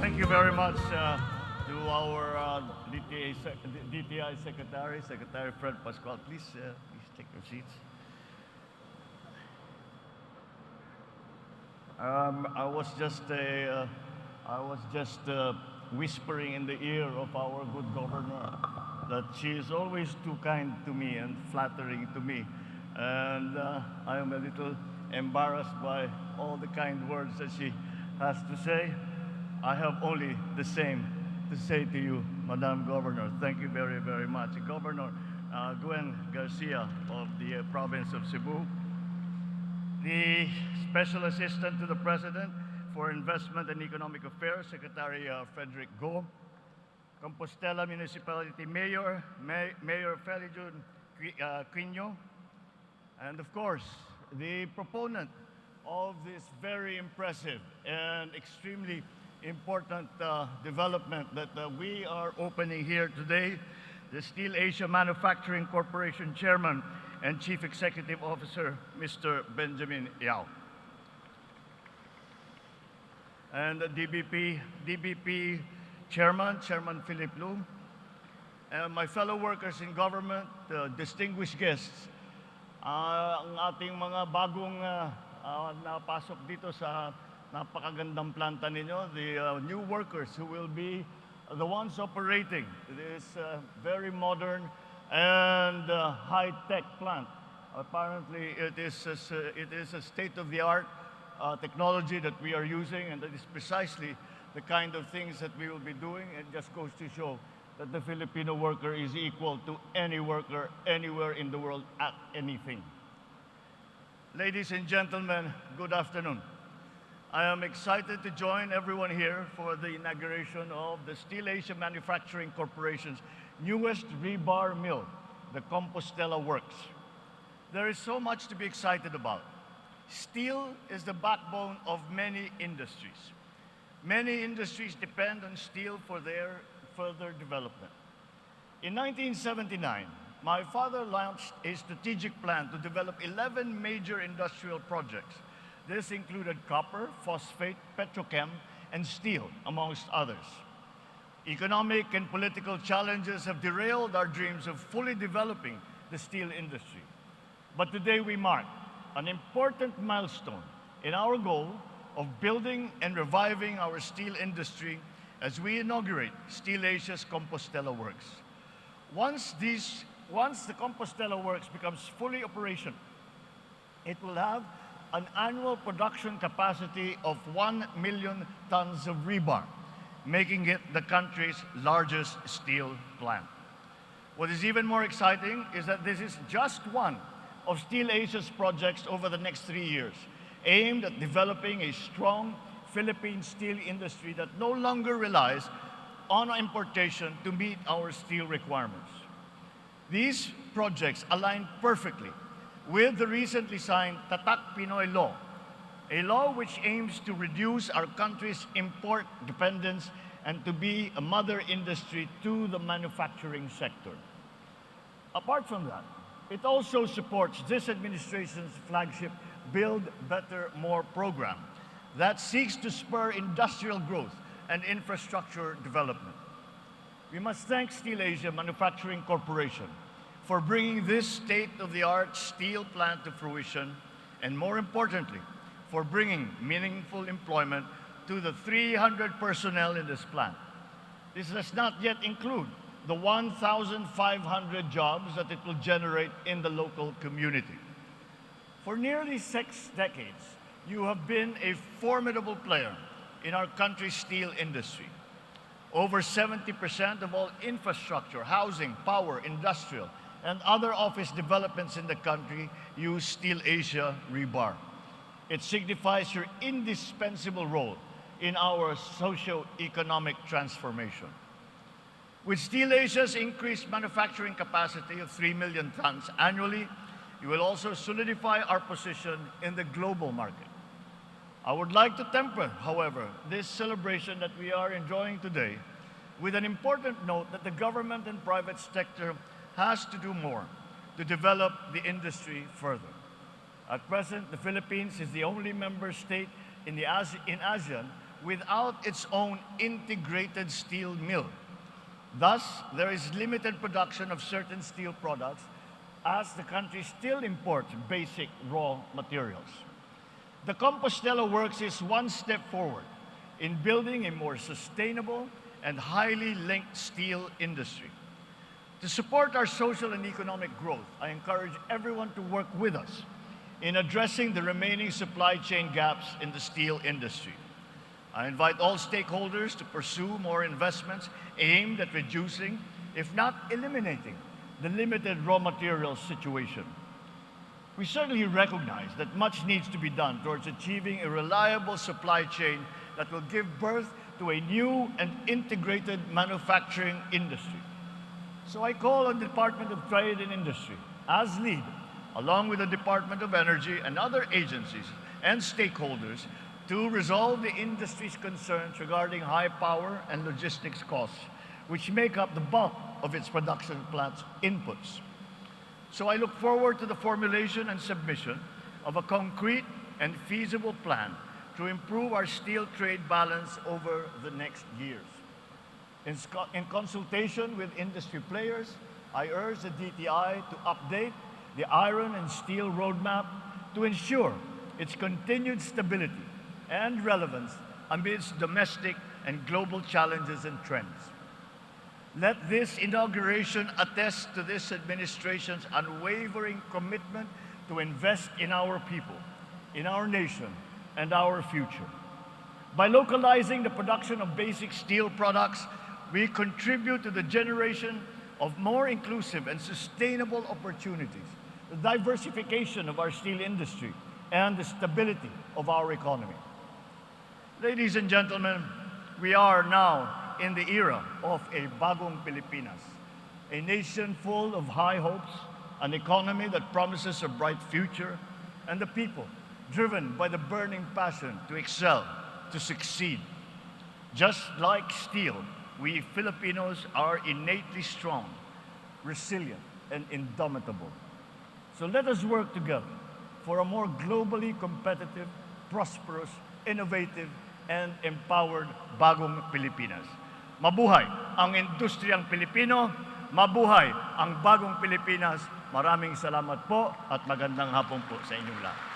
Thank you very much to our DTI Secretary, Secretary Fred Pascual. Please take your seats. I was just whispering in the ear of our good governor that she is always too kind to me and flattering to me, and I am a little embarrassed by all the kind words that she has to say. I have only the same to say to you, Madam Governor. Thank you very, very much. Governor Gwen Garcia of the province of Cebu, the Special Assistant to the President for Investment and Economic Affairs, Secretary Frederick Go, Compostela Municipality Mayor, Mayor Felijun Quino, and of course, the proponent of this very impressive and extremely important development that we are opening here today, the SteelAsia Manufacturing Corporation Chairman and Chief Executive Officer, Mr. Benjamin Yao. And the DBP Chairman, Chairman Philip Lu, and my fellow workers in government, distinguished guests, ang ating mga bagong napasok dito sa napakagandang planta ninyo, the new workers who will be the ones operating this very modern and high-tech plant. Apparently, it is a state-of-the-art technology that we are using, and that is precisely the kind of things that we will be doing. It just goes to show that the Filipino worker is equal to any worker anywhere in the world at anything. Ladies and gentlemen, good afternoon. I am excited to join everyone here for the inauguration of the SteelAsia Manufacturing Corporation's newest rebar mill, the Compostela Works. There is so much to be excited about. Steel is the backbone of many industries. Many industries depend on steel for their further development. In 1979, my father launched a strategic plan to develop 11 major industrial projects. This included copper, phosphate, petrochem, and steel, amongst others. Economic and political challenges have derailed our dreams of fully developing the steel industry. But today we mark an important milestone in our goal of building and reviving our steel industry as we inaugurate SteelAsia's Compostela Works. Once the Compostela Works becomes fully operational, it will have an annual production capacity of 1 million tons of rebar, making it the country's largest steel plant. What is even more exciting is that this is just one of SteelAsia's projects over the next 3 years, aimed at developing a strong Philippine steel industry that no longer relies on importation to meet our steel requirements. These projects align perfectly with the recently signed Tatak Pinoy Law, a law which aims to reduce our country's import dependence and to be a mother industry to the manufacturing sector. Apart from that, it also supports this administration's flagship Build Better More program that seeks to spur industrial growth and infrastructure development. We must thank SteelAsia Manufacturing Corporation for bringing this state-of-the-art steel plant to fruition, and more importantly, for bringing meaningful employment to the 300 personnel in this plant. This does not yet include the 1,500 jobs that it will generate in the local community. For nearly 6 decades, you have been a formidable player in our country's steel industry. Over 70% of all infrastructure, housing, power, industrial, and other office developments in the country use SteelAsia rebar. It signifies your indispensable role in our socio-economic transformation. With SteelAsia's increased manufacturing capacity of 3 million tons annually, you will also solidify our position in the global market. I would like to temper, however, this celebration that we are enjoying today with an important note that the government and private sector has to do more to develop the industry further. At present, the Philippines is the only member state in ASEAN without its own integrated steel mill. Thus, there is limited production of certain steel products as the country still imports basic raw materials. The Compostela Works is one step forward in building a more sustainable and highly linked steel industry. To support our social and economic growth, I encourage everyone to work with us in addressing the remaining supply chain gaps in the steel industry. I invite all stakeholders to pursue more investments aimed at reducing, if not eliminating, the limited raw materials situation. We certainly recognize that much needs to be done towards achieving a reliable supply chain that will give birth to a new and integrated manufacturing industry. So I call on the Department of Trade and Industry, as lead, along with the Department of Energy and other agencies and stakeholders, to resolve the industry's concerns regarding high power and logistics costs, which make up the bulk of its production plant's inputs. So I look forward to the formulation and submission of a concrete and feasible plan to improve our steel trade balance over the next years. In consultation with industry players, I urge the DTI to update the iron and steel roadmap to ensure its continued stability and relevance amidst domestic and global challenges and trends. Let this inauguration attest to this administration's unwavering commitment to invest in our people, in our nation, and our future. By localizing the production of basic steel products, we contribute to the generation of more inclusive and sustainable opportunities, the diversification of our steel industry, and the stability of our economy. Ladies and gentlemen, we are now in the era of a bagong Pilipinas, a nation full of high hopes, an economy that promises a bright future, and the people driven by the burning passion to excel, to succeed. Just like steel, we Filipinos are innately strong, resilient, and indomitable. So let us work together for a more globally competitive, prosperous, innovative, and empowered bagong Pilipinas. Mabuhay ang industriyang Pilipino, mabuhay ang bagong Pilipinas. Maraming salamat po at magandang hapon po sa inyong lahat.